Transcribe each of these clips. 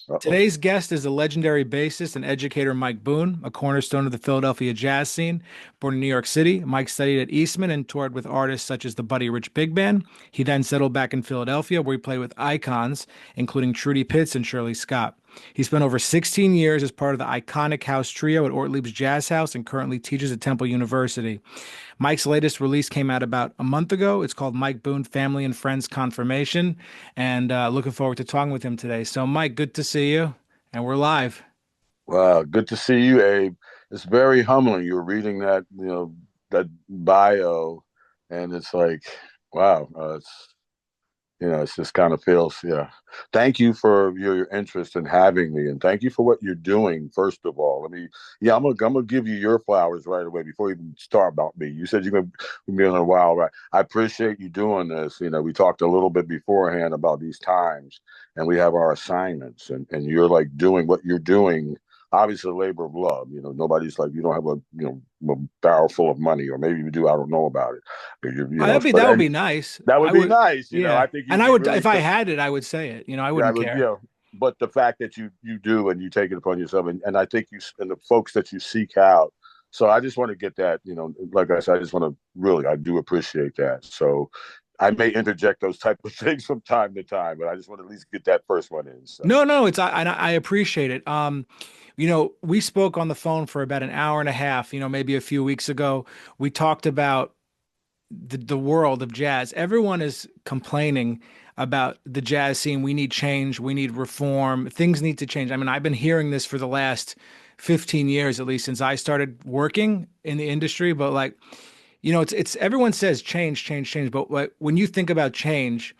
Uh-oh. Today's guest is the legendary bassist and educator Mike Boone, a cornerstone of the Philadelphia jazz scene. Born in New York City, Mike studied at Eastman and toured with artists such as the Buddy Rich Big Band. He then settled back in Philadelphia, where he played with icons, including Trudy and Shirley Scott. He spent over 16 years as part of the iconic Haus trio at Ortlieb's Jazz House and currently teaches at Temple University. Mike's latest release came out about a month ago. It's called Mike Boone Family and Friends Confirmation, and looking forward to talking with him today. So, Mike, good to see you, and we're live. Wow, good to see you, Abe. It's very humbling. You were reading that, that bio, and it's like, wow, it's just kind of feels, yeah. Thank you for your interest in having me, and thank you for what you're doing. First of all, yeah, I'm gonna give you your flowers right away before you even start about me. You said you're gonna be in a while, right? I appreciate you doing this. We talked a little bit beforehand about these times, and we have our assignments, and you're like doing what you're doing. Obviously, a labor of love. Nobody's like you don't have a barrel full of money, or maybe you do. I don't know about it. But That but would be nice. that would I be would, nice. yeah, I think and you'd I be would really, if I had it, I would say it. I yeah, I wouldn't would, care. but the fact that you do and you take it upon yourself, and I think and the folks that you seek out. So I just want to get that, like I said, I just want to really, I do appreciate that. So I may interject those type of things from time to time, but I just want to at least get that first one in. So No, no, I appreciate it. We spoke on the phone for about an hour and a half. Maybe a few weeks ago. We talked about the world of jazz. Everyone is complaining about the jazz scene. We need change. We need reform. Things need to change. I mean, I've been hearing this for the last 15 years, at least since I started working in the industry. But like, it's everyone says change, change, change. But when you think about change,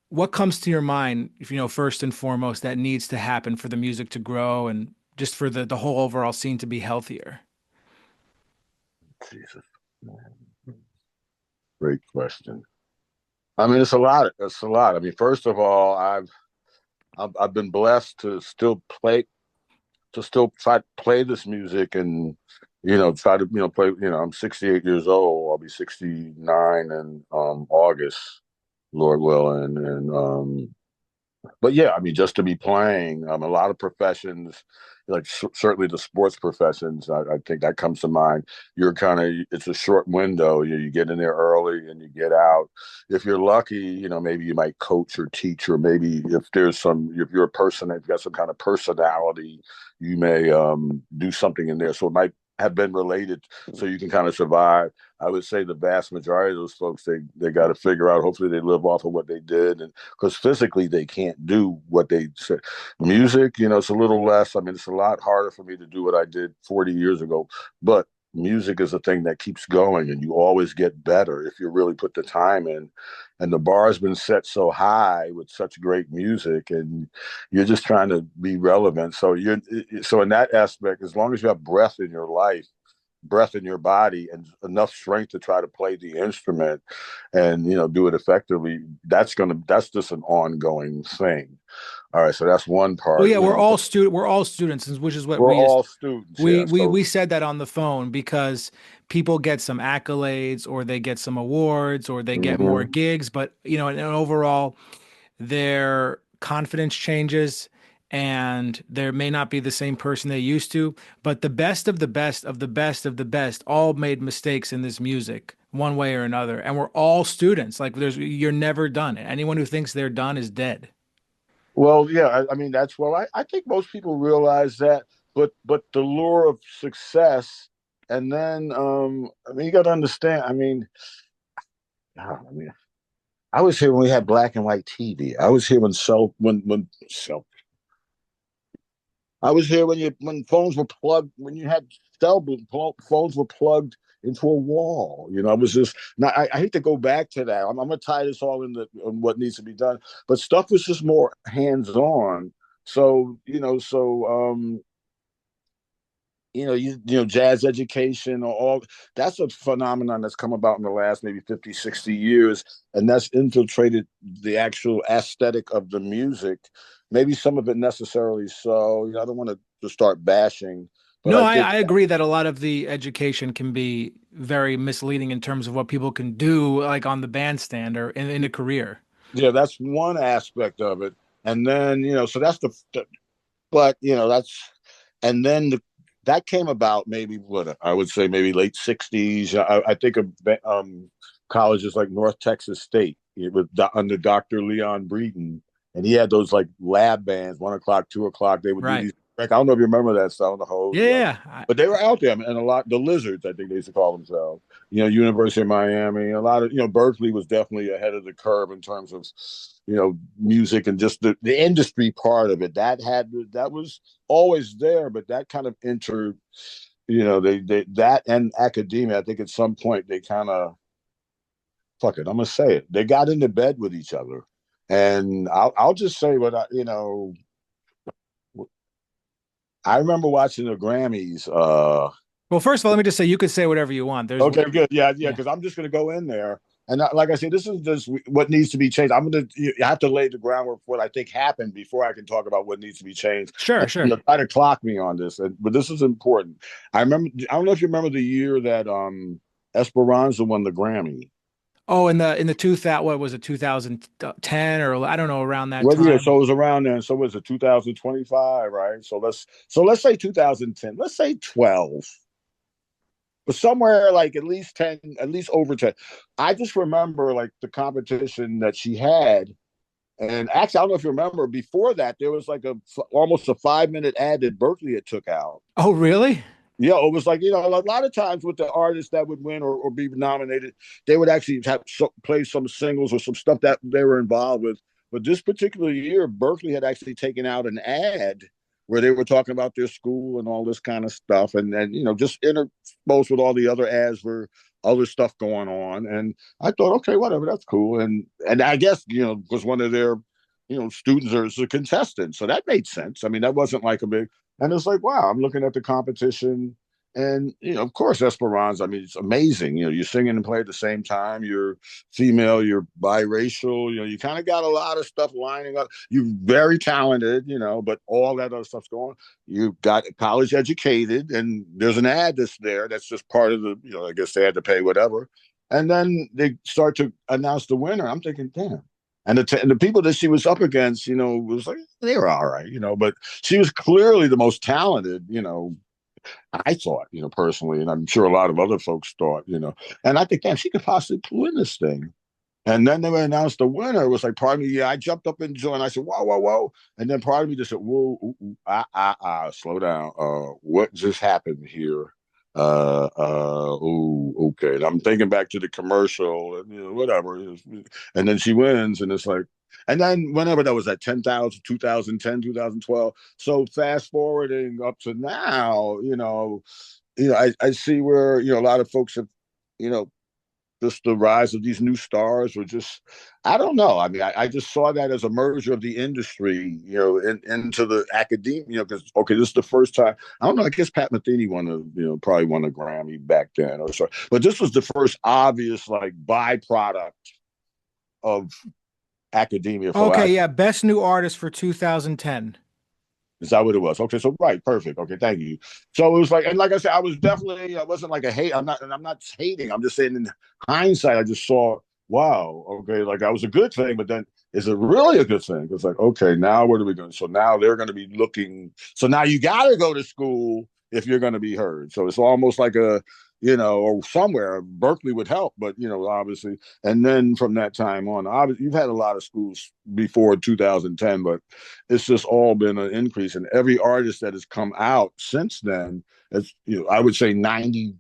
what comes to your mind, if first and foremost, that needs to happen for the music to grow and just for the whole overall scene to be healthier? Jesus, great question. I mean, it's a lot. It's a lot. I mean, first of all, I've been blessed to still try to play this music and try to play. I'm 68 years old. I'll be 69 in August, Lord willing, and but yeah, I mean, just to be playing, a lot of professions, like certainly the sports professions, I think that comes to mind. It's a short window. You get in there early and you get out. If you're lucky, maybe you might coach or teach, or maybe if you're a person that's got some kind of personality, you may do something in there. So it might have been related so you can kind of survive. I would say the vast majority of those folks, they got to figure out, hopefully they live off of what they did, and because physically they can't do what they said. Music, it's a little less. I mean, it's a lot harder for me to do what I did 40 years ago, but music is a thing that keeps going, and you always get better if you really put the time in. And the bar has been set so high with such great music, and you're just trying to be relevant. So in that aspect, as long as you have breath in your life, breath in your body, and enough strength to try to play the instrument and do it effectively, that's just an ongoing thing. All right, so that's one Well, part. yeah, we're all students, which is what We're all students, we yeah. we So we said that on the phone because people get some accolades or they get some awards or they get more mhm. gigs, but and overall their confidence changes and there may not be the same person they used to, but the best of the best of the best of the best all made mistakes in this music one way or another, and we're all students. Like you're never done. Anyone who thinks they're done is dead. Well, yeah, I mean I think most people realize that, but the lure of success, and then I mean you got to understand. I mean, I was here when we had black and white TV. I was here when cell I was here when phones were plugged, when you had phones were plugged into a wall. I was just now. I hate to go back to that. I'm gonna tie this all into on what needs to be done, but stuff was just more hands on. So jazz education or all that's a phenomenon that's come about in the last maybe 50, 60 years, and that's infiltrated the actual aesthetic of the music. Maybe some of it necessarily so. I don't want to start bashing, but No, I I, think I agree that a lot of the education can be very misleading in terms of what people can do, like on the bandstand or in a career. yeah, that's one aspect of it. And then, so that's but and then that came about maybe what I would say maybe late '60s. I think of colleges like North Texas State. It was under Dr. Leon Breeden, and he had those like lab bands, 1 o'clock, 2 o'clock. They would do Right. these. Like, I don't know if you remember that stuff. The whole, Yeah. but they were out there, and a lot the Lizards, I think they used to call themselves. University of Miami. A lot of Berkeley was definitely ahead of the curve in terms of music and just the industry part of it. That was always there, but that kind of entered. They that and academia. I think at some point they kind of fuck it. I'm gonna say it. They got into bed with each other, and I'll just say what I remember watching the Grammys. Well, first of all, let me just say you could say whatever you want. There's Okay, good. Yeah, yeah. yeah. Because I'm just gonna go in there, and like I said, this is just what needs to be changed. I have to lay the groundwork for what I think happened before I can talk about what needs to be changed. Sure, And, sure. try to clock me on this, but this is important. I remember. I don't know if you remember the year that Esperanza won the Grammy. Oh, in the 2000, what was it, 2010 or I don't know, around that Well, yeah, time. so it was around then. So was it 2025, right? So let's say 2010. Let's say 12. But somewhere like at least 10, at least over 10. I just remember like the competition that she had. And actually, I don't know if you remember, before that, there was like almost a 5-minute ad that Berkeley had took out. Oh, really? Yeah, it was like, a lot of times with the artists that would win or be nominated, they would actually have play some singles or some stuff that they were involved with. But this particular year, Berkeley had actually taken out an ad where they were talking about their school and all this kind of stuff, and just interspersed with all the other ads for other stuff going on. And I thought, okay, whatever, that's cool. And I guess was one of their students or a contestant, so that made sense. I mean, that wasn't like a big. And it's like, wow, I'm looking at the competition. And, of course, Esperanza, I mean, it's amazing. You're singing and play at the same time. You're female, you're biracial. You kind of got a lot of stuff lining up. You're very talented, but all that other stuff's going on. You got college educated, and there's an ad that's there. That's just part of the, I guess they had to pay whatever. And then they start to announce the winner. I'm thinking, damn. And the people that she was up against, was like, they were all right, but she was clearly the most talented, I thought, personally, and I'm sure a lot of other folks thought, and I think, damn, she could possibly win this thing. And then they announced the winner. It was like, part of me, yeah, I jumped up and joined. I said, whoa, whoa, whoa. And then part of me just said, whoa, ooh, ooh, slow down. What just happened here? Oh, okay. And I'm thinking back to the commercial and, whatever. And then she wins, and it's like, and then whenever that was at 10,000, 2010, 2012. So fast forwarding up to now, I see where, a lot of folks have, you know, just the rise of these new stars or just I don't know. I mean, I just saw that as a merger of the industry, into the academia, because okay, this is the first time. I don't know. I guess Pat Metheny probably won a Grammy back then or so. But this was the first obvious like byproduct of academia for Okay, lack. yeah, best new artist for 2010. Is that what it was? Okay, so right, perfect. Okay, thank you. So it was like, and like I said, I wasn't like a hate. I'm not hating. I'm just saying in hindsight, I just saw, wow, okay, like that was a good thing, but then is it really a good thing? It's like, okay, now what are we doing? So now they're going to be looking. So now you got to go to school if you're going to be heard. So it's almost like or somewhere Berkeley would help, but obviously, and then from that time on, obviously, you've had a lot of schools before 2010, but it's just all been an increase. And every artist that has come out since then, as I would say 90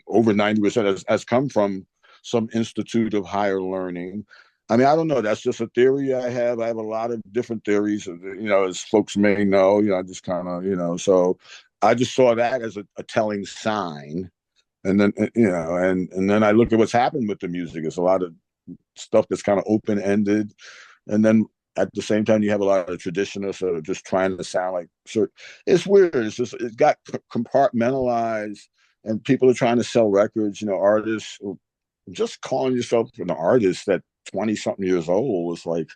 over 90% has come from some institute of higher learning. I mean, I don't know. That's just a theory I have. I have a lot of different theories, as folks may know. I just kind of, so I just saw that as a telling sign. And then, and then I look at what's happened with the music. It's a lot of stuff that's kind of open ended. And then at the same time, you have a lot of traditionalists that are just trying to sound like certain. It's weird. It's just it got compartmentalized, and people are trying to sell records. Artists just calling yourself an artist at 20 something years old was like,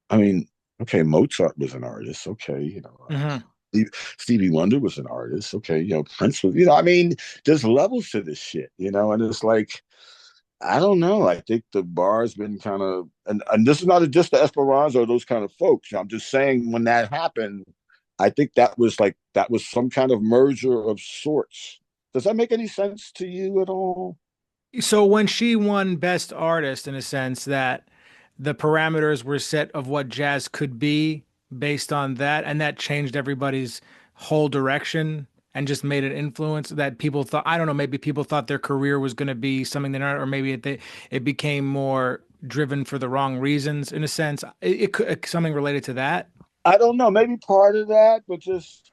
I mean, okay, Mozart was an artist. Okay, Hmm. Stevie Wonder was an artist. Okay, Prince was. I mean, there's levels to this shit. And it's like I don't know. I think the bar's been kind of, and this is not just the Esperanza or those kind of folks. I'm just saying when that happened, I think that was some kind of merger of sorts. Does that make any sense to you at all? So when she won Best Artist, in a sense that the parameters were set of what jazz could be based on that, and that changed everybody's whole direction and just made an influence that people thought, I don't know, maybe people thought their career was going to be something they're not, or maybe it became more driven for the wrong reasons, in a sense. It could something related to that. I don't know. Maybe part of that, but just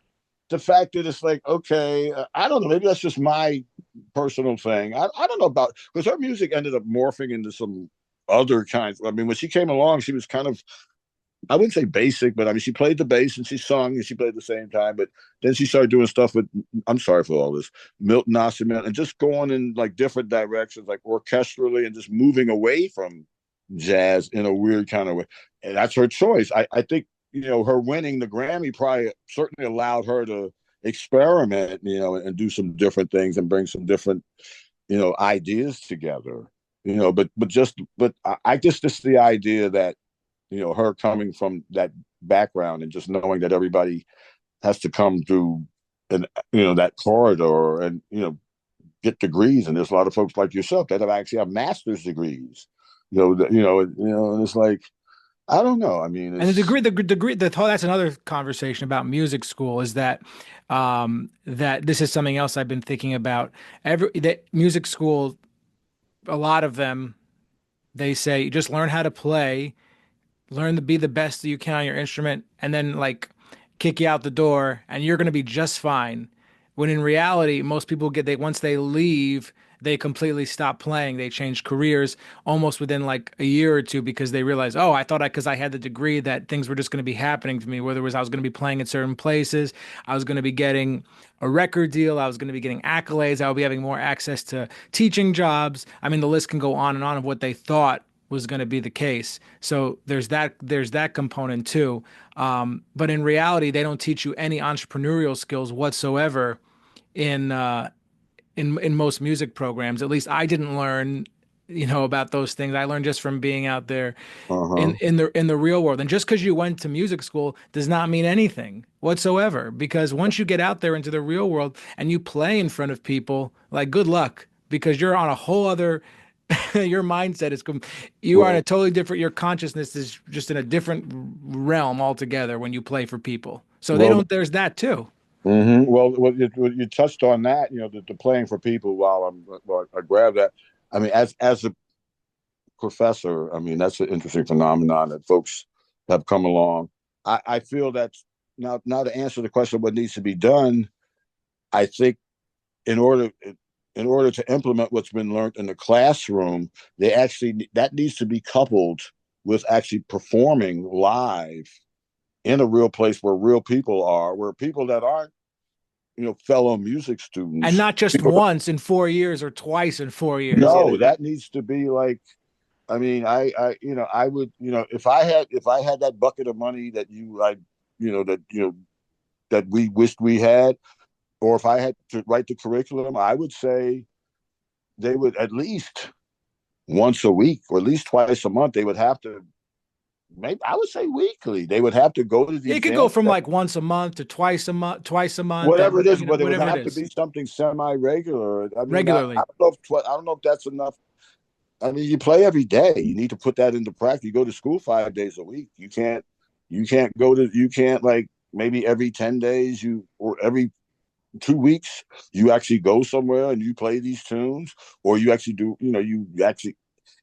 the fact that it's like, okay, I don't know. Maybe that's just my personal thing. I don't know about because her music ended up morphing into some other kinds. I mean, when she came along, she was kind of I wouldn't say basic, but I mean, she played the bass and she sung and she played at the same time. But then she started doing stuff with, I'm sorry for all this, Milton Nascimento and just going in like different directions, like orchestrally and just moving away from jazz in a weird kind of way. And that's her choice. I think, her winning the Grammy probably certainly allowed her to experiment, and do some different things and bring some different, ideas together. But I just the idea that her coming from that background and just knowing that everybody has to come through and that corridor and get degrees, and there's a lot of folks like yourself that have actually have master's degrees. And it's like I don't know. I mean, And it's that's another conversation about music school is that that this is something else I've been thinking about. Every that music school, a lot of them, they say just learn how to play, learn to be the best that you can on your instrument, and then like kick you out the door, and you're going to be just fine. When in reality, most people get they once they leave, they completely stop playing. They change careers almost within like a year or two because they realize, oh, I thought because I had the degree that things were just going to be happening to me. Whether it was I was going to be playing in certain places, I was going to be getting a record deal, I was going to be getting accolades, I would be having more access to teaching jobs. I mean, the list can go on and on of what they thought was going to be the case. So there's that component too. But in reality, they don't teach you any entrepreneurial skills whatsoever in in most music programs. At least I didn't learn, about those things. I learned just from being out there uh-huh. in the real world. And just because you went to music school does not mean anything whatsoever. Because once you get out there into the real world and you play in front of people, like good luck, because you're on a whole other your mindset is you are in a Well, totally different your consciousness is just in a different realm altogether when you play for people. So they well, don't there's that too. well, you touched on that. The playing for people. I grab that. I mean, as a professor, I mean, that's an interesting phenomenon that folks have come along. I feel that now to answer the question of what needs to be done, I think in order in order to implement what's been learned in the classroom, that needs to be coupled with actually performing live in a real place where real people are, where people that aren't fellow music And students. not just People, once in 4 years or twice in 4 years. no, that needs to be like I mean, I would, if I had that bucket of money that that we wished we had, or if I had to write the curriculum, I would say they would at least once a week or at least twice a month. They would have to, maybe I would say weekly. They would have to go to It could go these from like once a month to twice a month, whatever and it is, but it would whatever it have to is be something semi-regular. I mean, I regularly. don't know I don't know if that's enough. I mean, you play every day. You need to put that into practice. You go to school 5 days a week. You can't like maybe every 10 days or every 2 weeks you actually go somewhere and you play these tunes, or you actually do. You actually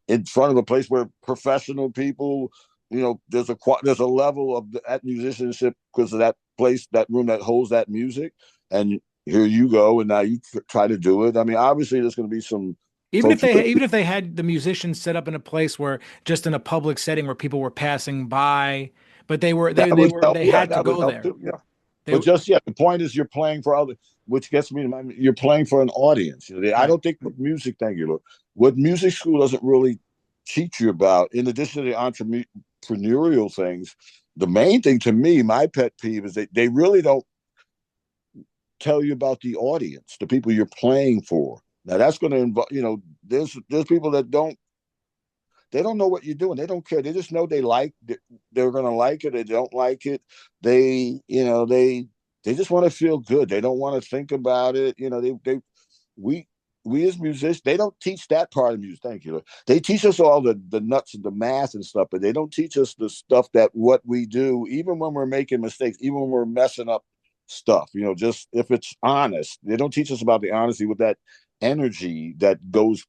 in front of a place where professional people. There's a level of that musicianship because of that place, that room that holds that music, and here you go, and now you try to do it. I mean, obviously, there's going to be some folks who could. Even if they had the musicians set up in a place where just in a public setting where people were passing by, but That would help. they Yeah, had to that would go help there. too. Yeah, They but were just yeah, the point is you're playing for other, which gets me to you're playing for an audience. I right. don't think with music, thank you, Lord, what music school doesn't really teach you about, in addition to the entrepreneurial things, the main thing to me, my pet peeve is they really don't tell you about the audience, the people you're playing for. Now that's going to involve, there's people that they don't know what you're doing. They don't care. They just know they're going to like it. They don't like it. They, they just want to feel good. They don't want to think about it. We, we as musicians, they don't teach that part of music. Thank you. They teach us all the nuts and the math and stuff, but they don't teach us the stuff that what we do, even when we're making mistakes, even when we're messing up stuff, just if it's honest. They don't teach us about the honesty with that energy that goes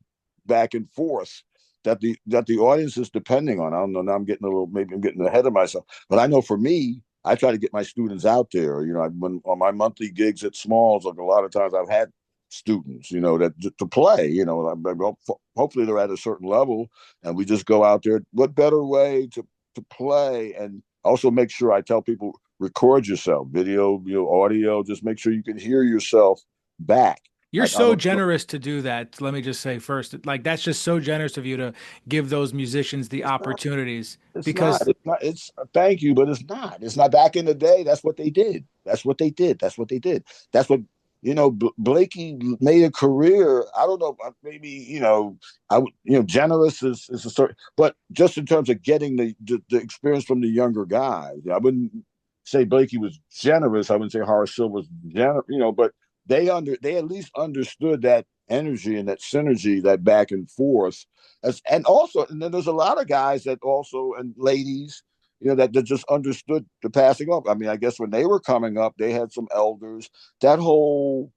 back and forth that the audience is depending on. I don't know. Now maybe I'm getting ahead of myself, but I know for me, I try to get my students out there. When on my monthly gigs at Smalls, like a lot of times I've had students, that to play. Hopefully they're at a certain level, and we just go out there. What better way to play and also make sure I tell people record yourself, video, audio. Just make sure you can hear yourself back. You're I so don't know. generous to do that. Let me just say first, like that's just so generous of you to give those musicians the It's not. opportunities It's not. because It's not. It's thank you, but it's not. It's not. Back in the day, that's what they did. That's what they did. That's what they did. That's what Blakey made a career. I don't know. Maybe I would. Generous is a certain, but just in terms of getting the experience from the younger guys, I wouldn't say Blakey was generous. I wouldn't say Horace Silver was generous. But they at least understood that energy and that synergy, that back and forth and then there's a lot of guys that also and ladies, that just understood the passing up. I mean, I guess when they were coming up, they had some elders. That whole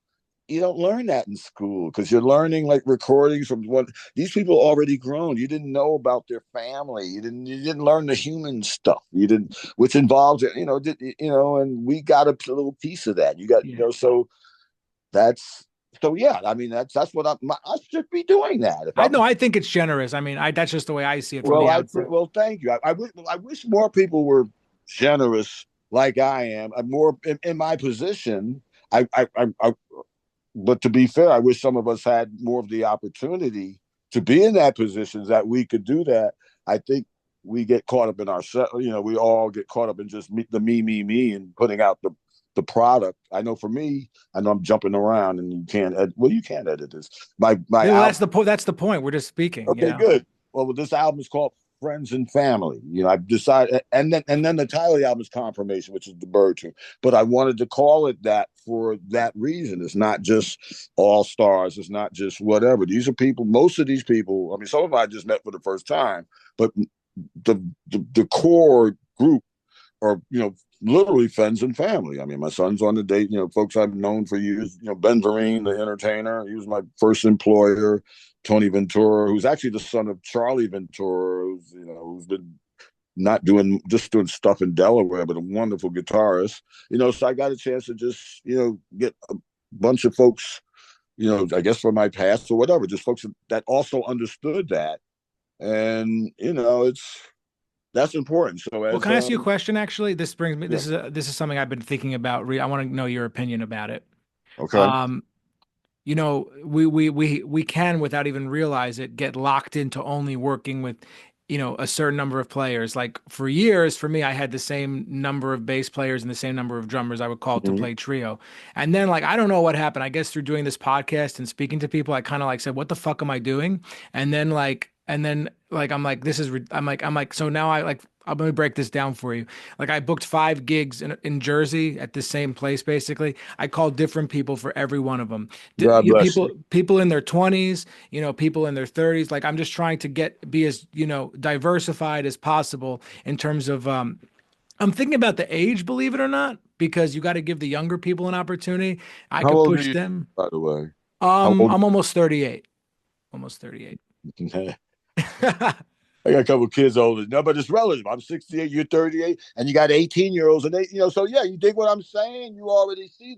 you don't learn that in school because you're learning like recordings from what these people already grown. You didn't know about their family. You didn't learn the human stuff. You didn't, which involves and we got a little piece of that. You got yeah. that's yeah. I mean that's what I should be doing that if I I'm. know I think it's generous. I mean, I that's just the way I see it from the outside. Thank you. I wish more people were generous like I am. I'm more in my position. But to be fair, I wish some of us had more of the opportunity to be in that position that we could do that. I think we get caught up in ourselves. We all get caught up in just me, and putting out the product. I know for me, I know I'm jumping around, and you can't. You can't edit this. My Yeah, well, album. that's the point. We're just speaking, you Okay, know. good. Well, this album is called Friends and Family. I've decided, and then the title of the album is Confirmation, which is the bird tune. But I wanted to call it that for that reason. It's not just all stars. It's not just whatever. These are people. Most of these people. I mean, some of them I just met for the first time, but the core group are literally friends and family. I mean, my son's on the date. Folks I've known for years. Ben Vereen, the entertainer, he was my first employer. Tony Ventura, who's actually the son of Charlie Ventura, who's been not doing just doing stuff in Delaware, but a wonderful guitarist. So I got a chance to just get a bunch of folks. I guess from my past or whatever, just folks that also understood that, and it's that's important. So Well, as can I ask you a question? Actually, this brings me. yeah, This is something I've been thinking about. I want to know your opinion about it. okay. Um, we can, without even realize it, get locked into only working with, a certain number of players. Like for years, for me, I had the same number of bass players and the same number of drummers I would call to Mm-hmm. play trio. And then like I don't know what happened. I guess through doing this podcast and speaking to people, I kind of like said, "What the fuck am I doing?" And then like I'm like, I'm like, so now let me break this down for you. Like I booked 5 gigs in Jersey at the same place, basically. I called different people for every one of them. God bless you. People in their 20s, people in their 30s. Like I'm just trying to be as, diversified as possible in terms of I'm thinking about the age, believe it or not, because you got to give the younger people an opportunity. I How could old are push you, them. by the way? How old? I'm almost 38. Almost 38. I got a couple of kids older. No, but it's relative. I'm 68, you're 38, and you got 18-year-olds, and so yeah, you dig what I'm saying? You already see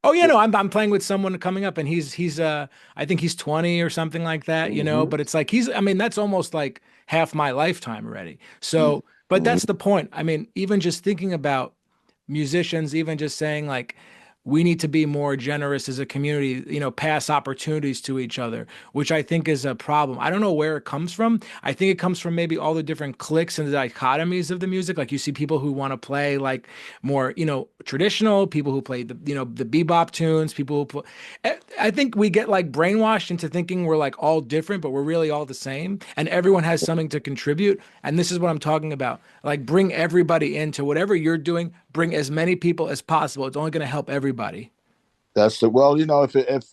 Oh yeah, the no, I'm playing with someone coming up and he's I think he's 20 or something like that, mm-hmm, but it's like I mean that's almost like half my lifetime already. So, but mm-hmm, that's the point. I mean, even just thinking about musicians, even just saying like we need to be more generous as a community, pass opportunities to each other, which I think is a problem. I don't know where it comes from. I think it comes from maybe all the different cliques and the dichotomies of the music. Like you see people who want to play like more, traditional, people who play the bebop tunes, people who play. I think we get like brainwashed into thinking we're like all different, but we're really all the same, and everyone has something to contribute. And this is what I'm talking about. Like bring everybody into whatever you're doing, bring as many people as possible. It's only going to help everybody. That's the well, if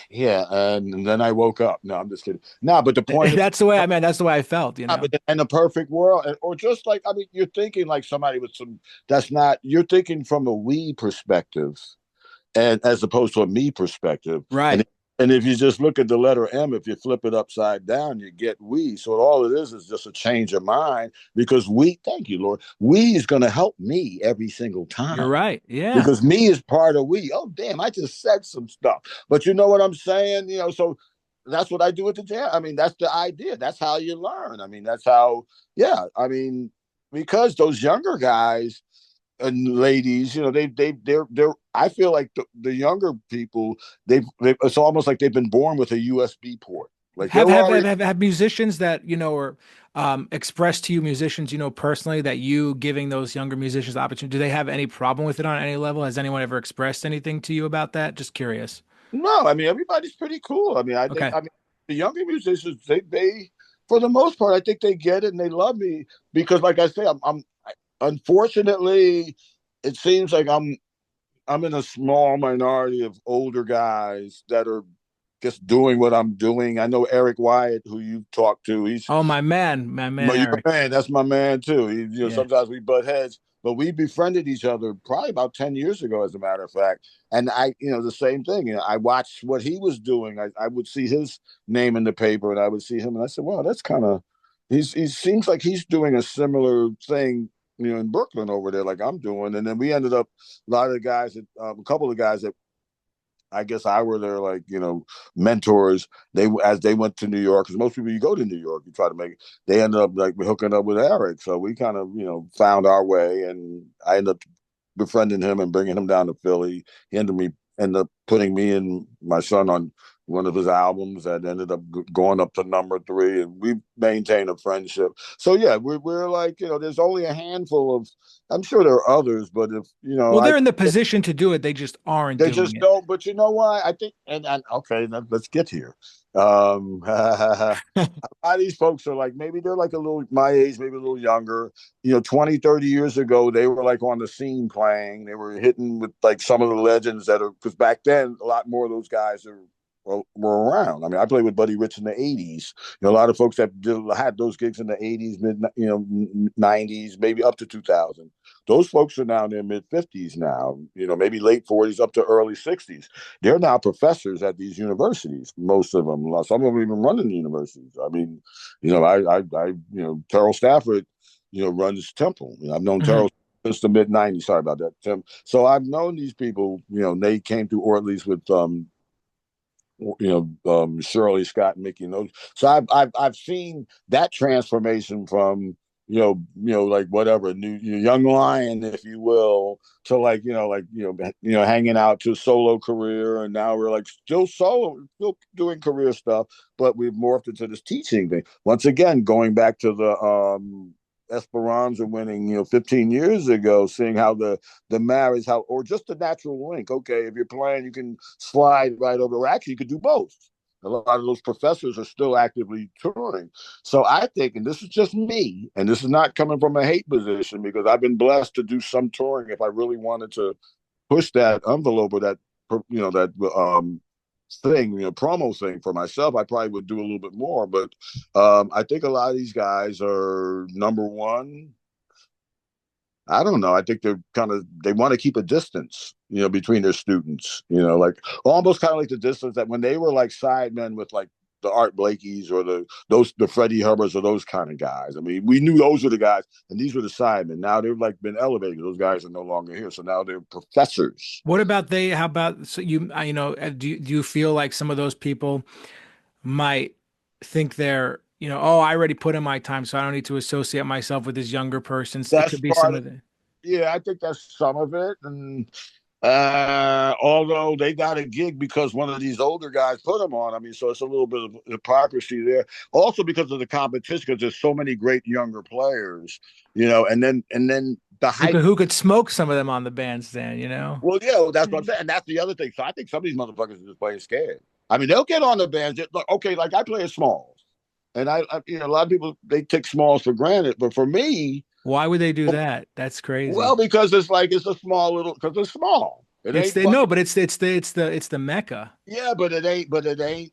yeah, and then I woke up. No, I'm just kidding. No, but the point is, That's the way I mean, that's the way I felt, but in a perfect world, or just like I mean, you're thinking like somebody with some. That's not. You're thinking from a we perspective, and as opposed to a me perspective. Right. And if you just look at the letter M, if you flip it upside down, you get we. So all it is just a change of mind because we. Thank you, Lord. We is going to help me every single You're time right. Yeah. because me is part of we. Oh, damn, I just said some stuff. But you know what I'm saying? So that's what I do at the jam. I mean, that's the idea. That's how you learn. I mean, that's how, yeah. I mean, because those younger guys and ladies, they're I feel like the younger people, they it's almost like they've been born with a USB port. Like Have they're have have already have musicians that are expressed to you, musicians personally, that you giving those younger musicians the opportunity? Do they have any problem with it on any level? Has anyone ever expressed anything to you about that? Just curious. no, I mean everybody's pretty cool. I mean, Okay. I mean the younger musicians, they for the most part, I think they get it and they love me because, like I say, I'm unfortunately, it seems like I'm in a small minority of older guys that are just doing what I'm doing. I know Eric Wyatt, who you've talked to. He's Oh, my man, your Eric. man. That's my man too. Yeah. Sometimes we butt heads, but we befriended each other probably about 10 years ago, as a matter of fact. And the same thing. I watched what he was doing. I would see his name in the paper, and I would see him, and I said, "Well, that's kind of." He seems like he's doing a similar thing, in Brooklyn over there, like I'm doing. And then we ended up a lot of the guys, a couple of guys that I guess I were their like mentors. They as they went to New York because most people you go to New York you try to make. They ended up like hooking up with Eric, so we kind of found our way, and I ended up befriending him and bringing him down to Philly. He ended up putting me and my son on one of his albums that ended up going up to number 3, and we maintained a friendship. So yeah, we're like there's only a handful of. I'm sure there are others, but if Well, I they're in the position to do it. They just aren't they doing just it. don't. But you know why? I think, and okay, let's get here. A lot of these folks are like, maybe they're like a little my age, maybe a little younger. 20, 30 years ago, they were like on the scene playing. They were hitting with like some of the legends that are, because back then, a lot more of those guys were around. I mean, I played with Buddy Rich in the 80s. A lot of folks that had those gigs in the 80s, mid, 90s, maybe up to 2000. Those folks are now in their mid 50s now, maybe late 40s up to early 60s. They're now professors at these universities, most of them. Some of them even running the universities. I mean, Terrell Stafford, runs Temple. I've known Mhm. Terrell since the mid 90s. Sorry about that, Tim. So I've known these people, they came through Ortlieb with Shirley, Scott, and Mickey, and those. So I've seen that transformation from like whatever new young lion, if you will, to like hanging out to a solo career, and now we're like still solo, still doing career stuff, but we've morphed into this teaching thing. Once again, going back to the Esperanza winning, 15 years ago, seeing how the marriage, how or just the natural link. Okay, if you're playing, you can slide right over. Or actually, you could do both. A lot of those professors are still actively touring. So I think, and this is just me, and this is not coming from a hate position because I've been blessed to do some touring if I really wanted to push that envelope or that thing, promo thing for myself, I probably would do a little bit more. But I think a lot of these guys are number one. I don't know. I think they want to keep a distance, between their students, like almost kind of like the distance that when they were like sidemen with like the Art Blakeys or the Freddie Hubbards or those kind of guys. I mean, we knew those were the guys, and these were the sidemen. Now they've like been elevated. Those guys are no longer here, so now they're professors. What about they? How about so do you feel like some of those people might think oh, I already put in my time, so I don't need to associate myself with this younger persons. It That's could be some part of of the. Yeah, I think that's some of it, and Although they got a gig because one of these older guys put them on. I mean, so it's a little bit of hypocrisy there. Also because of the competition, because there's so many great younger players, and then the hype. Who could smoke some of them on the bandstand, you know? Well, yeah, that's what I'm saying. And that's the other thing. So I think some of these motherfuckers are just playing scared. I mean, they'll get on the band. Just, like, okay, like I play a smalls, and a lot of people they take smalls for granted, but for me, Why would they do that? That's well, crazy. because it's a small little because it's small. It It's ain't the no, fucking but it's the Mecca. yeah, but it ain't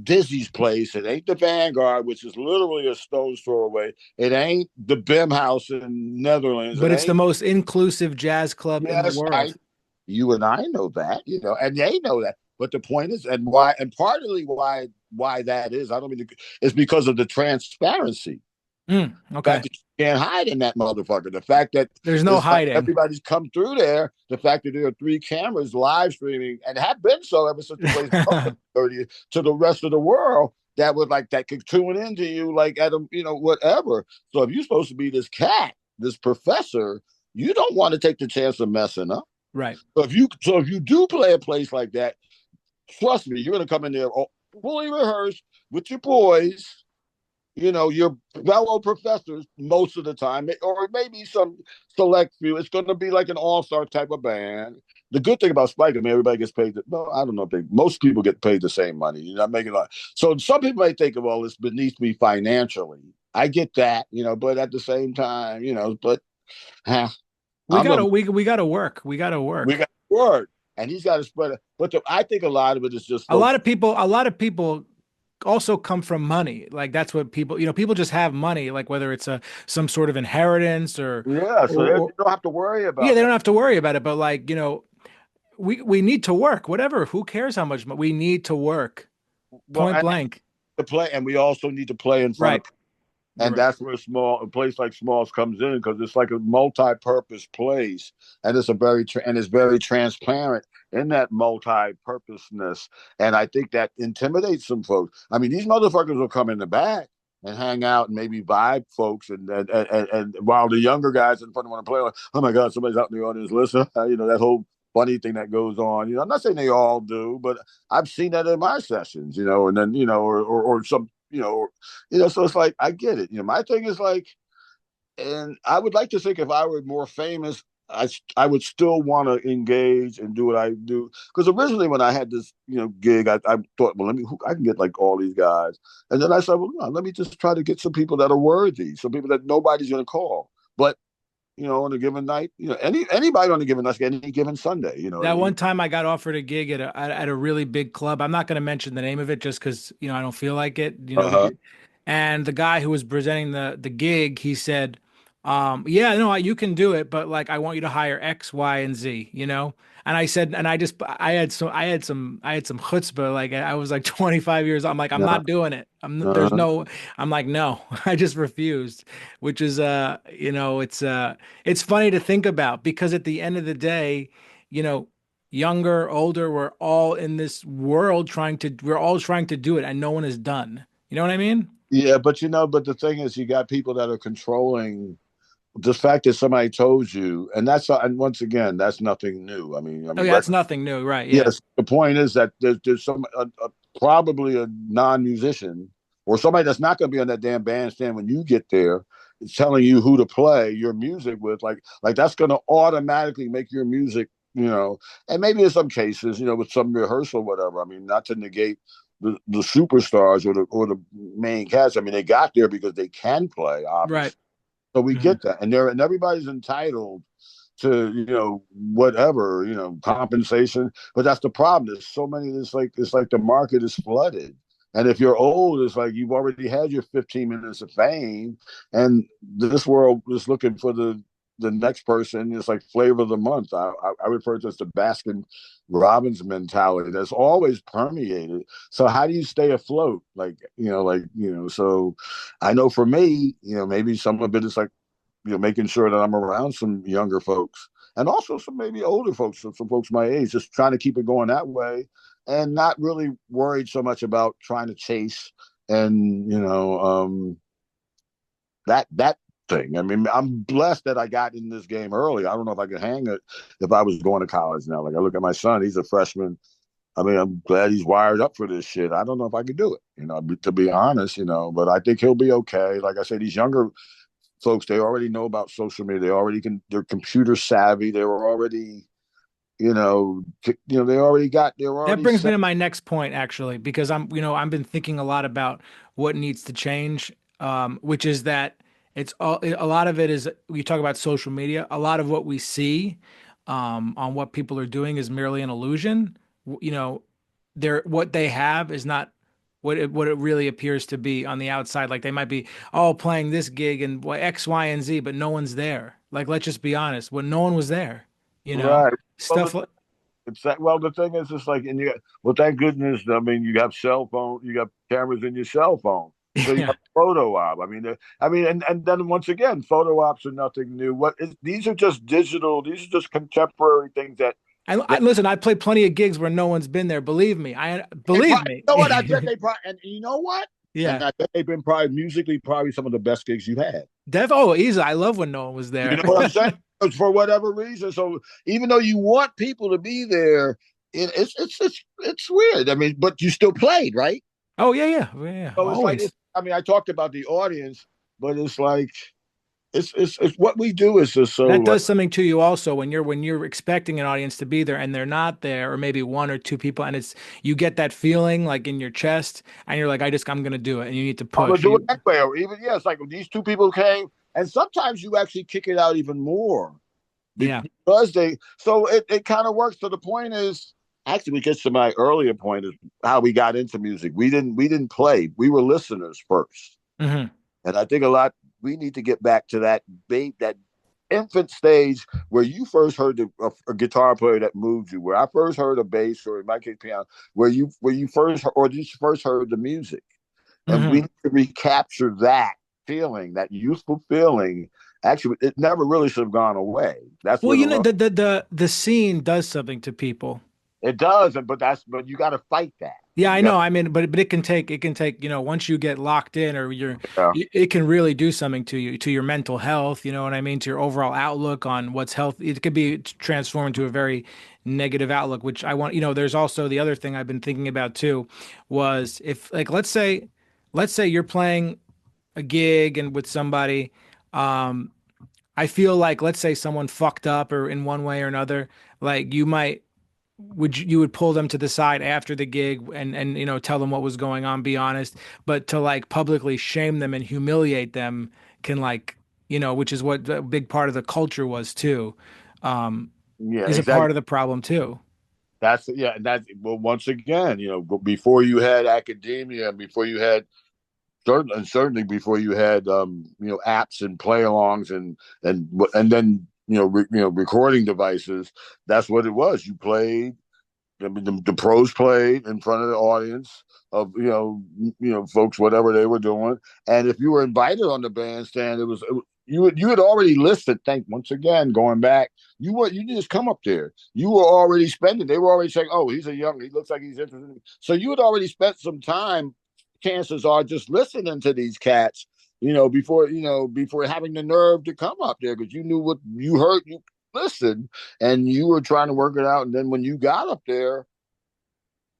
Dizzy's place. It ain't the Vanguard, which is literally a stone's throw away. It ain't the Bim House in Netherlands. It But it's the ain't most inclusive jazz club in the yes, world. you and I know that, and they know that. But the point is, and why, and partly why that is, I don't mean to, is because of the transparency. The fact Okay. that you can't hide in that motherfucker. The fact that There's no it's like hiding. everybody's come through there. The fact that there are three cameras live streaming and have been so ever since the place opened 30 to the rest of the world that would like that could tune into you like at a whatever. So if you're supposed to be this cat, this professor, you don't want to take the chance of messing up. Right. So if you do play a place like that, trust me, you're gonna come in there fully rehearsed with your boys, your fellow professors most of the time, or maybe some select few. It's going to be like an all-star type of band. The good thing about Spike, I mean, everybody gets paid. No, I don't know if most people get paid the same money. You're not making a lot. So some people might think, well, it's beneath me financially. I get that, but at the same time, but huh, We I'm gotta a we gotta work. We gotta we work. got word, and he's got to spread it. But I think a lot of it is just low. A lot of people also come from money. Like that's what people, people just have money, like whether it's a some sort of inheritance Yeah, so or you don't have to worry yeah, about they that. don't have to worry about it. But like, we need to work. Whatever. Who cares how much we need to work. Well, Point and blank. to play, and we also need to play in front of, Right. You're and right. that's where a place like Smalls comes in because it's like a multi-purpose place, and it's very transparent in that multi-purposeness, and I think that intimidates some folks. I mean, these motherfuckers will come in the back and hang out and maybe vibe folks, and while the younger guys in front want to play, like, oh my god, somebody's out in the audience, listen, that whole funny thing that goes on. I'm not saying they all do, but I've seen that in my sessions, and then or some so it's like I get it. My thing is like, and I would like to think if I were more famous, I would still want to engage and do what I do. Because originally when I had this gig, I thought, well, I can get like all these guys, and then I said, well, no, let me just try to get some people that are worthy, some people that nobody's going to call, but on a given night, anybody on a given night, any given Sunday, you know what I That mean? one time I got offered a gig at a really big club. I'm not going to mention the name of it just because, I don't feel like it. Uh huh. And the guy who was presenting the gig, he said, yeah, no, you can do it, but like I want you to hire X, Y, and Z, And I said, and I had some chutzpah. Like I was like 25 years old. I'm like, I'm Uh not doing it. There's huh. no, I'm like, no, I just refused, which is, it's funny to think about because at the end of the day, you know, younger, older, we're all trying to do it and no one is done. You know what I mean? Yeah, but the thing is, you got people that are controlling the fact that somebody told you, and once again, that's nothing new. I Oh mean, yeah, that's nothing new, right? Yeah. yes. The point is that there's probably a non-musician or somebody that's not going to be on that damn bandstand when you get there, is telling you who to play your music with. Like that's going to automatically make your music, and maybe in some cases, with some rehearsal, whatever. I mean, not to negate the superstars or the main cast. I mean, they got there because they can play, Right. obviously. So we Hmm. get that, and everybody's entitled to whatever compensation. But that's the problem. There's so many. It's like the market is flooded, and if you're old, it's like you've already had your 15 minutes of fame, and this world is looking for the next person. It's like flavor of the month. I refer to it as the Baskin Robbins mentality that's always permeated. So how do you stay afloat? So I know for me, maybe some of it is like making sure that I'm around some younger folks and also some maybe older folks, some folks my age, just trying to keep it going that way and not really worried so much about trying to chase and that thing. I mean, I'm blessed that I got in this game early. I don't know if I could hang it if I was going to college now. Like I look at my son, he's a freshman. I mean, I'm glad he's wired up for this shit. I don't know if I could do it, to be honest, but I think he'll be okay. Like I said, these younger folks, they already know about social media. They're computer savvy. They were already, they're That already brings me set. to my next point, actually, because I've been thinking a lot about what needs to change, which is that a lot of it is we talk about social media. A lot of what we see, on what people are doing is merely an illusion. What they have is not what it really appears to be on the outside. Like they might be all playing this gig and X, Y, and Z, but no one's there. Like let's just be honest, when no one was there, you know, Right. Well, stuff like the thing is, it's like, and well, thank goodness. I mean, you have cell phone, you got cameras in your cell phone, so you yeah. have photo op. And then once again, photo ops are nothing new. These are just digital. These are just contemporary things I that listen, I play plenty of gigs where no one's been there. Believe me. I believe me. you know what I bet they probably, and you know what, and Yeah. I bet they've been probably musically probably some of the best gigs you've had. Easy. I love when no one was You there. know what I'm saying? For whatever reason. So even though you want people to be there, it's weird. I mean, but you still played, right? Oh yeah, yeah, yeah, So it's like always. I mean, I talked about the audience, but it's like it's what we do is just so That like does something to you also when you're expecting an audience to be there and they're not there, or maybe one or two people, and it's you get that feeling like in your chest, and you're like, I'm gonna do it, and you need to I'm gonna push. do it anyway. Or even it's like these two people came, and sometimes you actually kick it out even more Yeah. because they. So it kind of works. So the point is, actually, we get to my earlier point is how we got into music. We didn't play. We were listeners first. Hmm. And I think a lot we need to get back to that infant stage where you first heard a guitar player that moved you, where I first heard a bass or in my case piano, where you first heard the music, and we Hmm. need to recapture that feeling, that youthful feeling. Actually, it never really should have gone away. That's Well, where the scene does something to people. it does, but you got to fight that. Yeah, You I got know. I mean, but it can take, once you get locked in or yeah. it can really do something to you, to your mental health, you know what I mean, to your overall outlook on what's health. It could be transformed to a very negative outlook, which there's also the other thing I've been thinking about too, was if like let's say you're playing a gig and with somebody, um, I feel like let's say someone fucked up or in one way or another, like you would pull them to the side after the gig and tell them what was going on, be honest, but to like publicly shame them and humiliate them can like which is what a big part of the culture was too, um Yeah, is a exactly. part of the problem too. That's well. Once again, before you had academia, and before you had certainly before you had apps and play-alongs and then recording devices. That's what it was. You played. I mean, the pros played in front of the audience of folks, whatever they were doing, and if you were invited on the bandstand, you had already listed. Thank once again going back, you didn't just come up there. You were already spending. They were already saying, "Oh, he looks like he's interested." So you had already spent some time. Chances are just listening to these cats, before having the nerve to come up there because you knew what you heard. You listened and you were trying to work it out. And then when you got up there,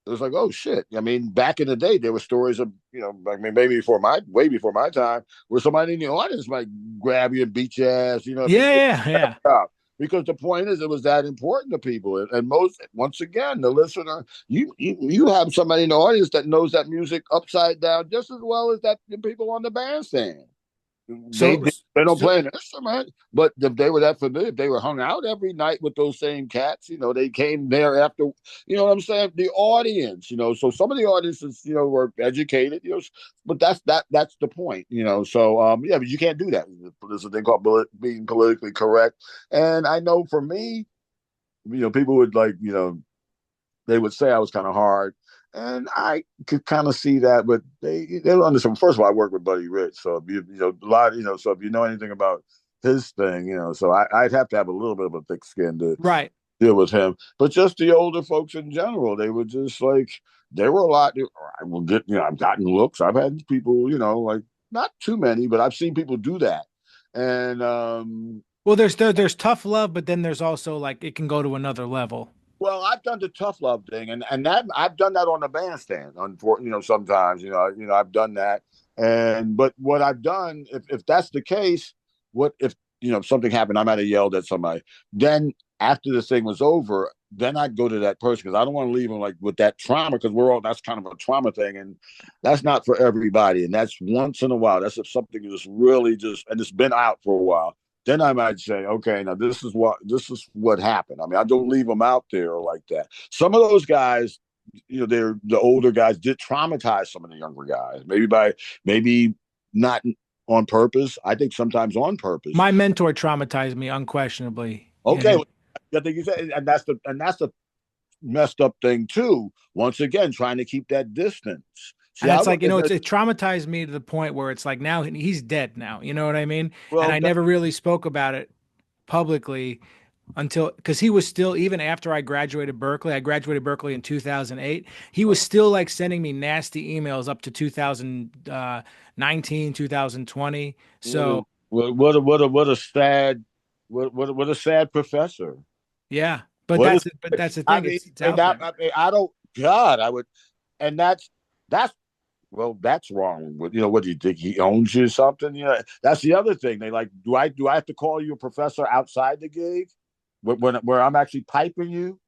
it was like, oh shit. I mean, back in the day, there were stories of, I mean, maybe way before my time, where somebody in the audience might grab you and beat your ass, if you Yeah, did yeah, yeah. up. Because the point is, it was that important to people, and once again, the listener, you have somebody in the audience that knows that music upside down just as well as that the people on the bandstand. They so they don't so play an instrument, but if they were that familiar, if they were hung out every night with those same cats, they came there after, what I'm saying? The audience, so some of the audiences, were educated, but that's the point, So yeah, but you can't do that. There's a thing called being politically correct, and I know for me, people would like, they would say I was kind of hard, and I could kind of see that, but they don't understand. First of all, I work with Buddy Rich, so if a lot, so if you know anything about his thing, so I'd have to have a little bit of a thick skin to right. deal with him. But just the older folks in general, they were just like there were a lot. I will get, I've gotten looks. I've had people, like not too many, but I've seen people do that. And Well, there's tough love, but then there's also like it can go to another level. well, I've done the tough love thing, and that I've done that on the bandstand. Unfortunately, sometimes I've done that, and but what I've done, if that's the case, what if something happened? I might have yelled at somebody. Then after the thing was over, then I'd go to that person because I don't want to leave them like with that trauma because we're all that's kind of a trauma thing, and that's not for everybody, and that's once in a while. That's if something is really just and it's been out for a while, then I might say, okay, now this is what happened. I mean, I don't leave them out there like that. Some of those guys, they're the older guys did traumatize some of the younger guys. Maybe not on purpose. I think sometimes on purpose. My mentor traumatized me unquestionably. Okay, Yeah. well, I think you said, and that's the messed up thing too. Once again, trying to keep that distance. See, And I it's look like, at it traumatized me to the point where it's like now he's dead now. You know what I mean? And well, I never really spoke about it publicly until because he was still, even after I graduated Berkeley in 2008. He was still like sending me nasty emails up to 2019, 2020. So what a sad what a sad professor. yeah, but What is that's the I thing. mean, It's and out that there. I mean, I don't God, I would and that's well, that's wrong. What do you think he owns you or something? That's the other thing. They like, do I have to call you a professor outside the gig? Where I'm actually piping you,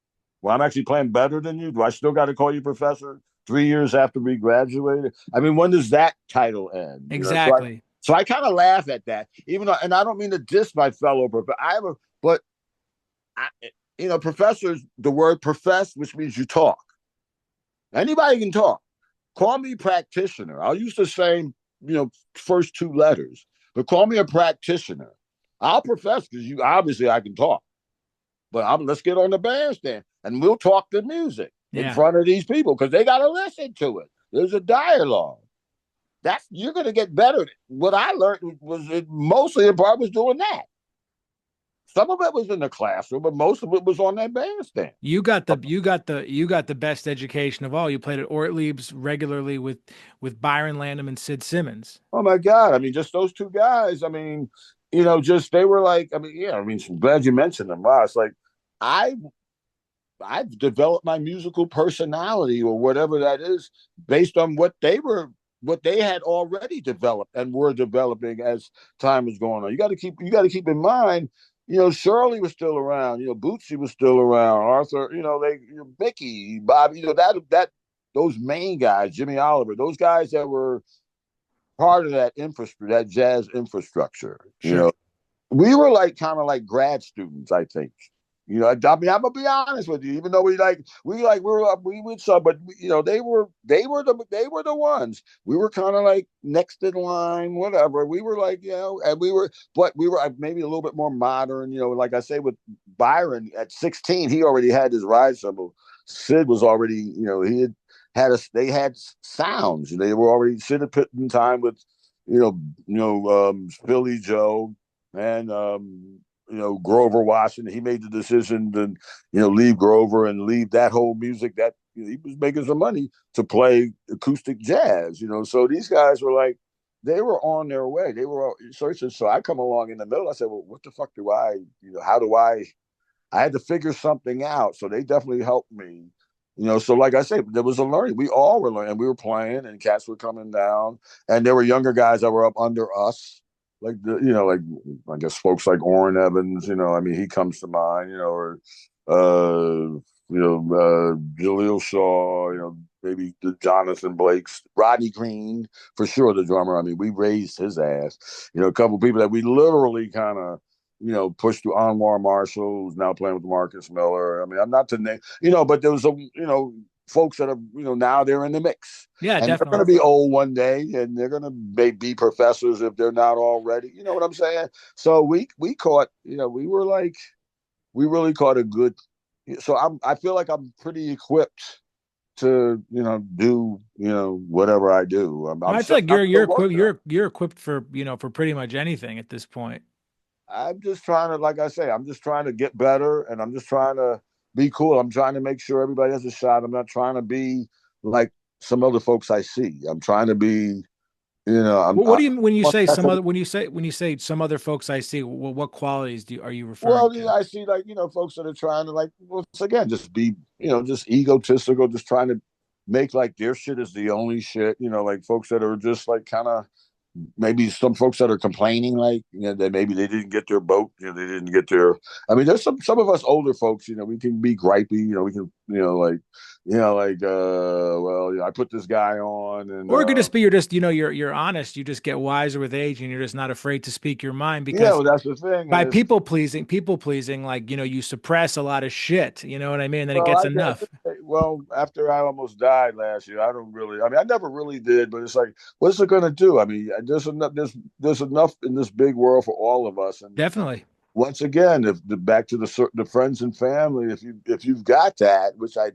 where I'm actually playing better than you? Do I still got to call you professor 3 years after we graduated? I mean, when does that title end? Exactly. So I kind of laugh at that, even though, and I don't mean to diss my fellow professor. But I, professors, the word profess, which means you talk. Anybody can talk. Call me practitioner. I'll use the same, first two letters, but call me a practitioner. I'll profess because you obviously I can talk, but let's get on the bandstand and we'll talk the music in Yeah. front of these people because they got to listen to it. There's a dialogue. That's you're going to get better. What I learned was mostly in part was doing that. Some of it was in the classroom, but most of it was on that bandstand. You got the best education of all. You played at Ortlieb's regularly with Byron Landham and Sid Simmons. Oh my God. I mean, just those two guys. I mean, just they were like, I mean, yeah, I mean, I'm glad you mentioned them. Wow. It's like I I've developed my musical personality or whatever that is based on what they had already developed and were developing as time was going on. You got to keep in mind, Shirley was still around, Bootsy was still around, Arthur, Mickey, Bob, that those main guys, Jimmy Oliver, those guys that were part of that infrastructure, that jazz infrastructure. Sure. We were like kind of like grad students, I think. I mean, I'm gonna be honest with you. Even though we would sub, but they were the ones. We were kind of like next in line, whatever. We were like, and we were maybe a little bit more modern. Like I say with Byron at 16, he already had his ride cymbal. Sid was already, he they had sounds. They were already Sid had put in time with, Philly Joe and Grover Washington. He made the decision to leave Grover and leave that whole music that he was making some money to play acoustic jazz. So these guys were like they were on their way. They were searching. So I come along in the middle. I said, well, what the fuck do I? How do I? I had to figure something out. So they definitely helped me. So like I said, there was a learning. We all were learning. We were playing, and cats were coming down, and there were younger guys that were up under us, like like I guess folks like Orrin Evans. I mean, he comes to mind. Or Jaleel Shaw. Maybe the Jonathan Blakes, Rodney Green, for sure, the drummer. I mean, we raised his ass. A couple of people that we literally kind of pushed through Anwar Marshall, who's now playing with Marcus Miller. I mean, I'm not to name, but there was folks that are, now they're in the mix. Yeah, And they're going definitely. to be old one day and they're going to be professors if they're not already. You know what I'm saying? So we caught, we really caught a good, so I feel like I'm pretty equipped to, do, whatever I do. Well, I feel like I'm you're still equipped working on it. you're equipped for pretty much anything at this point. I'm just trying to, like I say, I'm just trying to get better and I'm just trying to be cool. I'm trying to make sure everybody has a shot. I'm not trying to be like some other folks I see. I'm trying to be, What do you when you say That's some other when you say some other folks I see? What qualities are you referring well, to? yeah, I see like, folks that are trying to like, once again, just be, just egotistical, just trying to make like their shit is the only shit, like folks that are just like kind of maybe some folks that are complaining, like, that maybe they didn't get their boat, they didn't get their. I mean, there's some of us older folks, we can be gripey, we can, like, well, I put this guy on, and Or it could just be you're just you're honest. You just get wiser with age, and you're just not afraid to speak your mind yeah, because well, that's the thing, and by it's people pleasing, like you suppress a lot of shit. You know what I mean? And then it well, gets enough. well, after I almost died last year, I don't really. I mean, I never really did, but it's like, what's it going to do? I mean, there's enough in this big world for all of us, and Definitely. once again, if the back to the friends and family, if you've got that, which I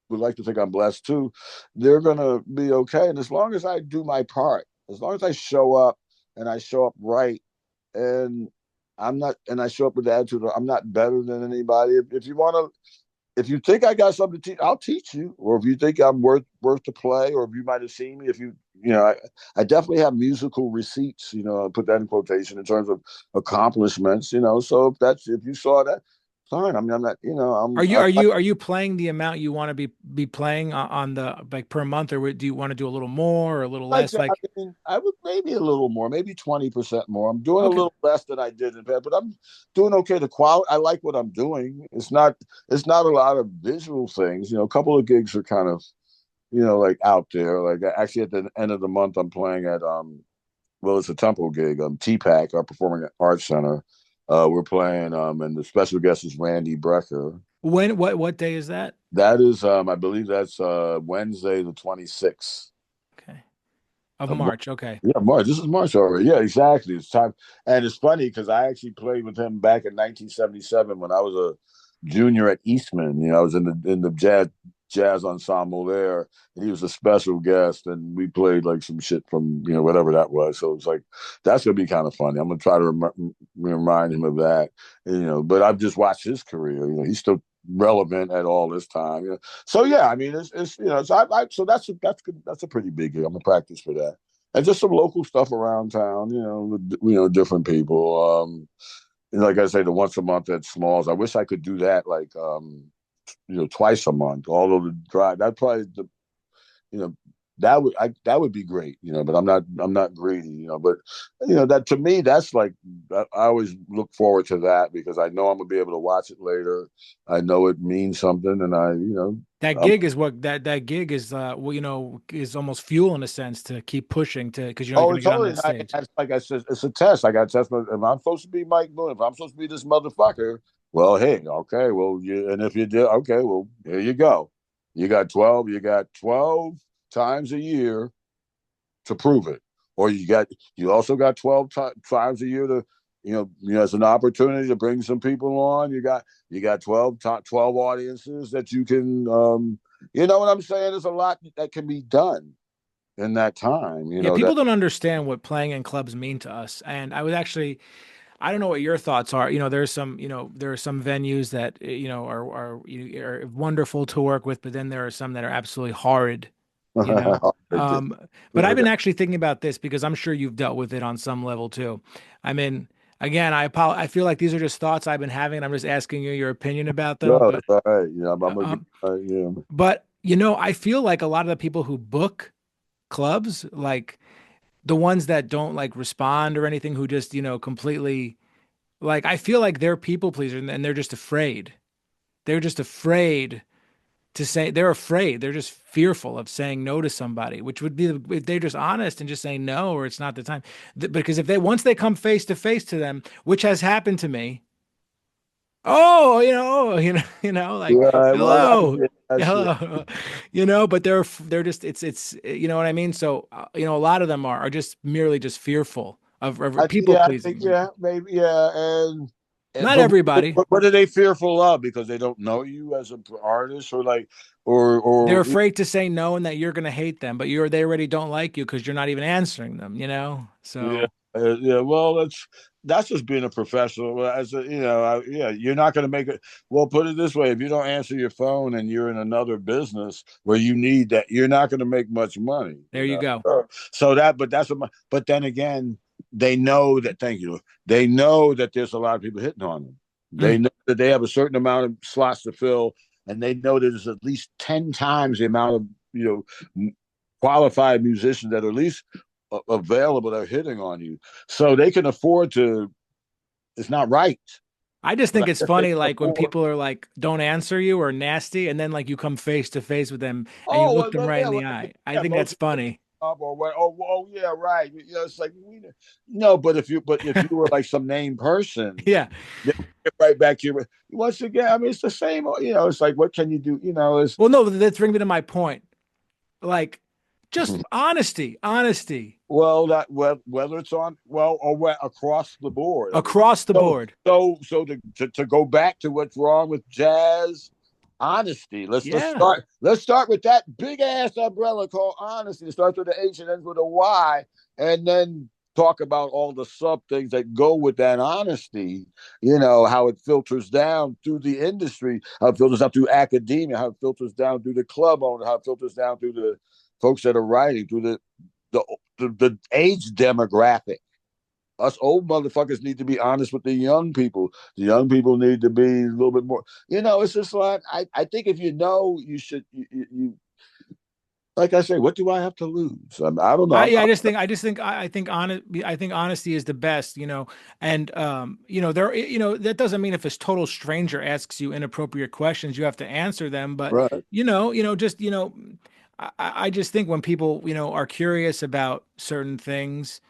would like to think I'm blessed too, they're gonna be okay. And as long as I do my part, as long as I show up and I show up right, and I show up with the attitude of I'm not better than anybody. If you want to, if you think I got something to teach, I'll teach you. Or if you think I'm worth to play, or if you might have seen me, if I definitely have musical receipts. I put that in quotation in terms of accomplishments. So if you saw that, fine. I mean, I'm not. Are you playing the amount you want to be playing on the like per month, or do you want to do a little more or a little Like less? that. I Like, mean, I would maybe a little more, maybe 20% more. I'm doing a okay, little less than I did in bed, but I'm doing okay. The quality, I like what I'm doing. It's not a lot of visual things. A couple of gigs are kind of, like out there. Like actually at the end of the month, I'm playing at well, it's a temple gig. TPAC, our Performing Arts Center. We're playing and the special guest is Randy Brecker. what day is that? That is I believe that's Wednesday the 26th. Okay, of March. Okay. Yeah, March. This is March already. Yeah, exactly. It's time, and it's funny because I actually played with him back in 1977 when I was a junior at Eastman. I was in the jazz ensemble there, and he was a special guest, and we played like some shit from whatever that was. So it's like that's gonna be kind of funny. I'm gonna try to remind him of that. But I've just watched his career. He's still relevant at all this time. So yeah, I mean, it's so that's good. That's a pretty big deal. I'm gonna practice for that, and just some local stuff around town. With, different people. Like I say, the once a month at Smalls. I wish I could do that like twice a month. Although the drive that probably you know that would be great, but I'm not greedy, but that to me that's like I always look forward to that because I know I'm gonna be able to watch it later. I know it means something, and That I'm, gig is what that gig is well, is almost fuel in a sense to keep pushing to because you're oh, going to it's get on totally that stage. like I said, it's a test. I got to test if I'm supposed to be Mike Boone, if I'm supposed to be this motherfucker. Well, hey, okay, well, and if you did, okay, well, here you go. You got 12 times a year to prove it, or you also got 12 times a year to as an opportunity to bring some people on. You got 12 audiences that you can you know what I'm saying. There's a lot that can be done in that time. Yeah, That people don't understand what playing in clubs mean to us. And I was actually, I don't know what your thoughts are. There are some venues that are wonderful to work with, but then there are some that are absolutely horrid. You know. But I've been actually thinking about this because I'm sure you've dealt with it on some level too. I mean, again, I feel like these are just thoughts I've been having, and I'm just asking you your opinion about them. No, But that's all right. I'm gonna be um, yeah. but I feel like a lot of the people who book clubs, like the ones that don't like respond or anything, who just, completely like, I feel like they're people pleasers and they're just afraid. They're just afraid to say, they're afraid. They're just fearful of saying no to somebody, which would be if they're just honest and just say no, or it's not the time. Because if once they come face to face to them, which has happened to me, oh, like Right. Well, hello, that's yeah. hello, but they're just it's you know what I mean. So a lot of them are just merely just fearful of people I think pleasing. yeah, maybe yeah, and Not but everybody. what are they fearful of? Because they don't know you as an artist, or like, They're or afraid to say no and that you're going to hate them, but they already don't like you because you're not even answering them. yeah, So yeah. Well, that's that's just being a professional. As a, yeah, you're not going to make it. Well, put it this way: if you don't answer your phone and you're in another business where you need that, you're not going to make much money. There you go. So that, but that's what. But then again, they know that. Thank you. They know that there's a lot of people hitting on them. They Mm. know that they have a certain amount of slots to fill, and they know that there's at least 10 times the amount of qualified musicians that are at least available that are hitting on you, so they can afford to. It's not right, I just but think I it's guess they funny, can like when afford. people are like, don't answer you or nasty, and then like you come face to face with them and you Oh look well, them right yeah, in well, the eye. I yeah. think Most that's people funny. up or what? Oh, yeah, right. It's like we no, but if you were like some named person, Yeah. they get right back to you. Once again, I mean, it's the same. It's like what can you do? It's Well, no, let's bring me to my point. Like, just honesty, honesty whether it's on or across the board. I mean, across the so board. to go back to what's wrong with jazz, honesty. Let's Yeah. start with that big ass umbrella called honesty. It starts with the H and ends with a Y, and then talk about all the sub things that go with that honesty. How it filters down through the industry, how it filters down through academia, how it filters down through the club owner, how it filters down through the folks that are writing, through the the age demographic. Us old motherfuckers need to be honest with the young people. The young people need to be a little bit more. It's just like I think if you should. Like I say, what do I have to lose? I don't know. Yeah, I think honesty is the best, and that doesn't mean if a total stranger asks you inappropriate questions, you have to answer them. But right. I just think when people, are curious about certain things,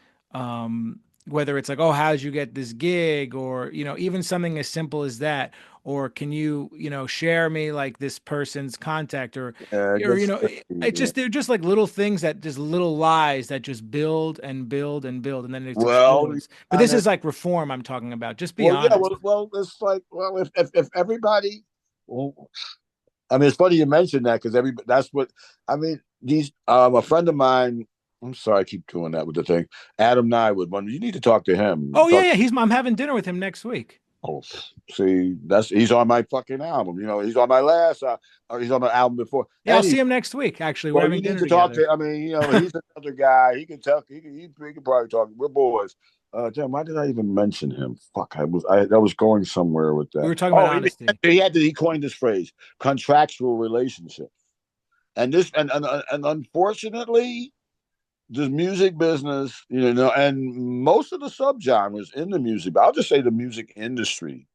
whether it's like, oh, how did you get this gig? Or, even something as simple as that, or can you, share me like this person's contact Yeah, it or, gets it's tricky. just, they're just like little things that just little lies that just build and build and build and then it Well, explodes. But this is like reform I'm talking about. Just be yeah. honest. It's like, if everybody, well, I mean, it's funny you mentioned that because that's what I mean. These a friend of mine. I'm sorry, I keep doing that with the thing. Adam Nywood. One, you need to talk to him. Oh yeah, yeah. I'm having dinner with him next week. Oh, see, he's on my fucking album. He's on my last, or he's on the album before. Yeah, I'll Any see him next week. Actually, we're Well, having you need dinner to talk together. to. I mean, he's another guy. He can tell. He can probably talk. We're boys. Damn, why did I even mention him? Fuck, I was going somewhere with We that. were talking about Oh, honesty. he coined this phrase, contractual relationship. And this and unfortunately, the music business, and most of the subgenres in the music, but I'll just say the music industry.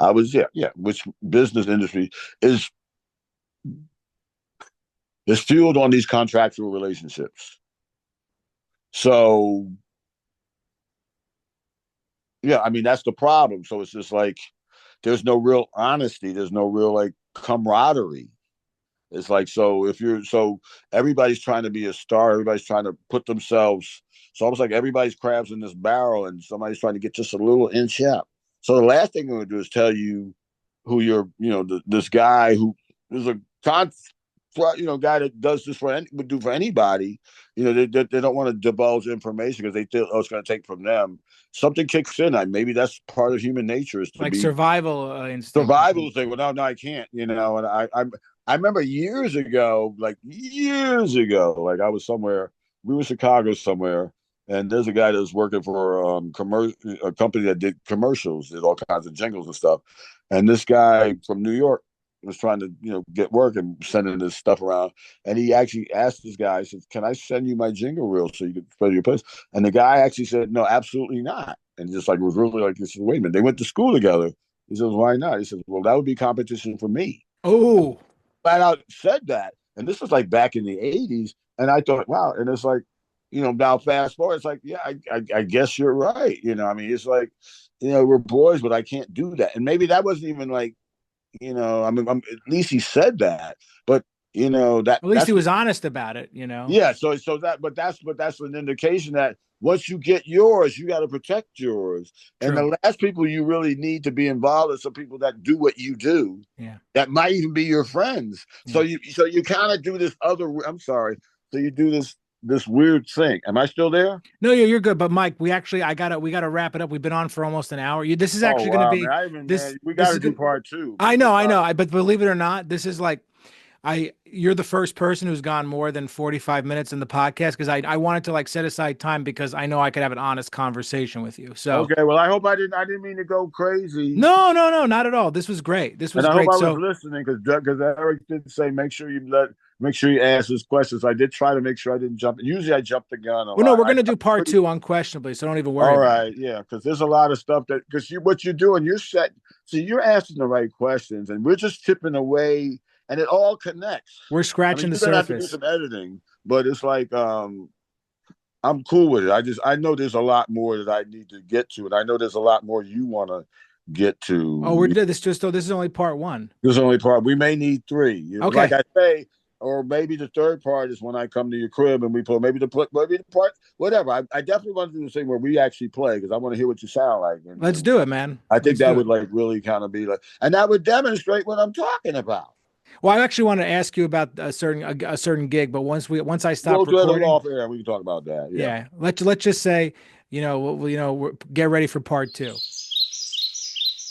Which business industry is is fueled on these contractual relationships. So yeah, I mean that's the problem. So it's just like there's no real honesty, there's no real like camaraderie. It's like, so everybody's trying to be a star, everybody's trying to put themselves. It's almost like everybody's crabs in this barrel, and somebody's trying to get just a little inch up. So the last thing I'm going to do is tell you who you're, this guy who is a con, guy that does this would do for anybody. They don't want to divulge information because they feel it's going to take from them. Something kicks in. Maybe that's part of human nature is to Like be survival instinct or survival something. thing. Well, no, I can't. And I remember years ago, like years ago, like I was somewhere. We were in Chicago somewhere, and there's a guy that was working for a company that did commercials, did all kinds of jingles and stuff. And this guy from New York was trying to, get work and sending this stuff around. And he actually asked this guy, he said, "Can I send you my jingle reel so you can put your place?" And the guy actually said, "No, absolutely not." And just like it was really like, this. Wait a minute, they went to school together. He says, "Why not?" He says, "Well, that would be competition for me." Oh, Flat out said that. And this was like back in the 80s. And I thought, wow. And it's like, now fast forward, it's like, yeah, I guess you're right. I mean, it's like, we're boys, but I can't do that. And maybe that wasn't even like, I mean, at least he said that. But, at least he was honest about it. yeah, but that's an indication that once you get yours, you got to protect yours. And True. the last people you really need to be involved are some people that do what you do, Yeah. that might even be your friends. So Yeah. you kind of do this other. I'm sorry. So you do this. this weird thing. Am I still there? No, you're good. But Mike, we gotta wrap it up. We've been on for almost an hour. This is Oh actually going to wow, man! be I even this. man, we got This to is do good. part two I because know, I know. But believe it or not, this is like you're the first person who's gone more than 45 minutes in the podcast because I wanted to like set aside time because I know I could have an honest conversation with you. So okay. Well, I hope I didn't mean to go crazy, no, no, no, not at all. This was great. This and was I hope great. I was So listening because Eric did say make sure you ask his questions. I did try to make sure I didn't jump. Usually I jump the gun a well, no, lot. we're gonna do part two unquestionably, so don't even worry All about it. right, yeah, because there's a lot of stuff that because what you're doing, you're set. See, you're asking the right questions, and we're just chipping away, and it all connects. We're I mean, scratching the you're gonna have to do surface. some editing, but it's like I'm cool with it. I know there's a lot more that I need to get to, and I know there's a lot more you want to get Oh, we're to. this just this is only part one. There's only part we may need three. Like Okay, I say, or maybe the third part is when I come to your crib and we play. Maybe the part whatever. I definitely want to do the thing where we actually play because I want to hear what you sound like, let's and do it, man. I think Let's that do would it. like really kind of be like, and that would demonstrate what I'm talking about. Well, I actually want to ask you about a certain gig, but once I stop We'll do it recording, off air. We can talk about that. Yeah. yeah, let's just say, get ready for part two.